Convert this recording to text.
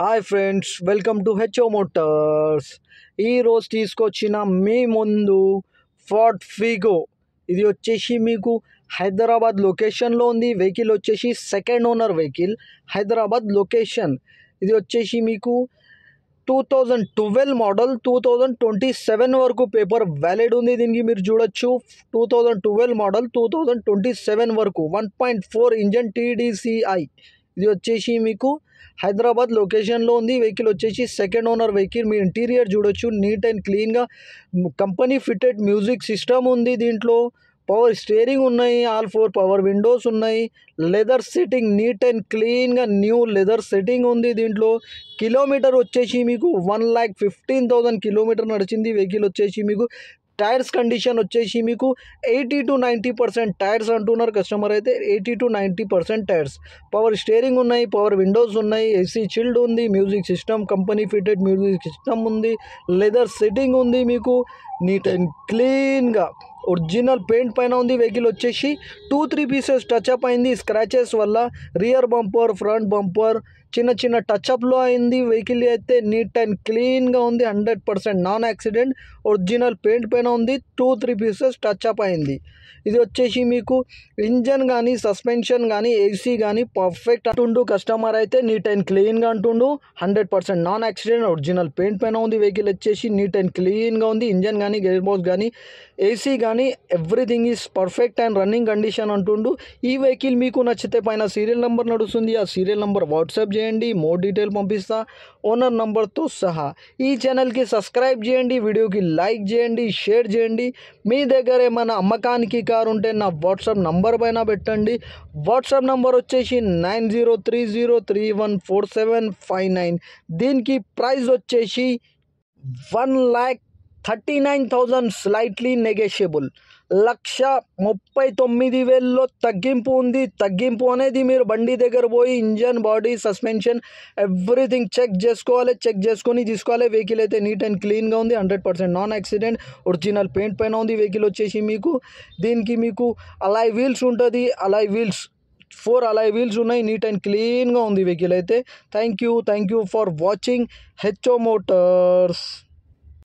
Hi friends, welcome to HO Motors. ఈరోజు తీసుకొచ్చిన మీ ముందు ఫోర్డ్ ఫిగో. ఇది వచ్చేసి మీకు హైదరాబాద్ లొకేషన్లో ఉంది. వెహికల్ వచ్చేసి second owner vehicle, Hyderabad location. ఇది వచ్చేసి మీకు 2012 మోడల్, 2027 వరకు పేపర్ వ్యాలిడ్ ఉంది. దీనికి మీరు చూడొచ్చు 2012 మోడల్, 2027 వరకు 1.4 ఇంజన్ TDCI. ఇది వచ్చేసి మీకు హైదరాబాద్ లొకేషన్లో ఉంది. వెహికల్ వచ్చేసి సెకండ్ ఓనర్ వెహికల్. మీ ఇంటీరియర్ చూడొచ్చు, నీట్ అండ్ క్లీన్గా. కంపెనీ ఫిటెడ్ మ్యూజిక్ సిస్టమ్ ఉంది. దీంట్లో పవర్ స్టీరింగ్ ఉన్నాయి, ఆల్ 4 పవర్ విండోస్ ఉన్నాయి. లెదర్ సెట్టింగ్ నీట్ అండ్ క్లీన్గా న్యూ లెదర్ సెట్టింగ్ ఉంది. దీంట్లో కిలోమీటర్ వచ్చేసి మీకు 1,15,000 కిలోమీటర్ నడిచింది. వెహికల్ వచ్చేసి మీకు టైర్స్ కండిషన్ వచ్చేసి మీకు 80 to 90% టైర్స్ అంటున్నారు కస్టమర్ అయితే. 80 to 90% టైర్స్. పవర్ స్టీరింగ్ ఉన్నాయి, పవర్ విండోస్ ఉన్నాయి, ఏసీ చిల్డ్ ఉంది, music system company fitted music system ఉంది, లెదర్ సెట్టింగ్ ఉంది. మీకు నీట్ అండ్ క్లీన్గా ఒరిజినల్ పెయింట్ పైన ఉంది. వెహికల్ వచ్చేసి 2-3 పీసెస్ టచ్అప్ అయింది స్క్రాచెస్ వల్ల. రియర్ బంపర్, ఫ్రంట్ బంపర్ చిన్న చిన్న టచ్అప్లో అయింది. వెహికల్ అయితే నీట్ అండ్ క్లీన్గా ఉంది. 100% నాన్ యాక్సిడెంట్, ఒరిజినల్ పెయింట్ పైన ఉంది. 2-3 పీసెస్ టచ్అప్ అయింది. ఇది వచ్చేసి మీకు ఇంజన్ కానీ సస్పెన్షన్ కానీ ఏసీ కానీ పర్ఫెక్ట్ అంటుండు కస్టమర్ అయితే. నీట్ అండ్ క్లీన్గా అంటుండు. 100% నాన్ యాక్సిడెంట్, ఒరిజినల్ పెయింట్ పైన ఉంది. వెహికల్ వచ్చేసి నీట్ అండ్ క్లీన్గా ఉంది. ఇంజన్ కానీ గేర్ బాక్స్ కానీ ఏసీ కానీ everything is perfect and running condition అంటుండు. ఈ వెహికల్ మీకు నచ్చితే పైన సీరియల్ నెంబర్ నడుస్తుంది, ఆ సీరియల్ నెంబర్ వాట్సాప్ చేయండి, మోర్ డీటెయిల్ పంపిస్తా ఓనర్ నెంబర్తో సహా. ఈ ఛానల్కి సబ్స్క్రైబ్ చేయండి, వీడియోకి లైక్ చేయండి, షేర్ చేయండి. మీ దగ్గర ఏమైనా అమ్మకానికి కారు ఉంటే నా వాట్సాప్ నంబర్ పైన పెట్టండి. వాట్సాప్ నంబర్ వచ్చేసి 9030314759. దీనికి ప్రైస్ వచ్చేసి 1,39,000 స్లైట్లీ నెగోషియబుల్. 1,39,000లో తగ్గింపు ఉంది. తగ్గింపు అనేది మీరు బండి దగ్గర పోయి engine, body, suspension everything check చేసుకోవాలి. చెక్ చేసుకొని తీసుకోవాలి. వెహికల్ అయితే నీట్ అండ్ క్లీన్గా ఉంది. 100% నాన్ యాక్సిడెంట్, ఒరిజినల్ పెయింట్ పైన ఉంది. వెహికల్ వచ్చేసి మీకు దీనికి మీకు అలాయ్ వీల్స్ ఉంటుంది. అలాయ్ వీల్స్ 4 అలాయ్ వీల్స్ ఉన్నాయి. నీట్ అండ్ క్లీన్గా ఉంది వెహికల్ అయితే. Thank you for watching HO Motors.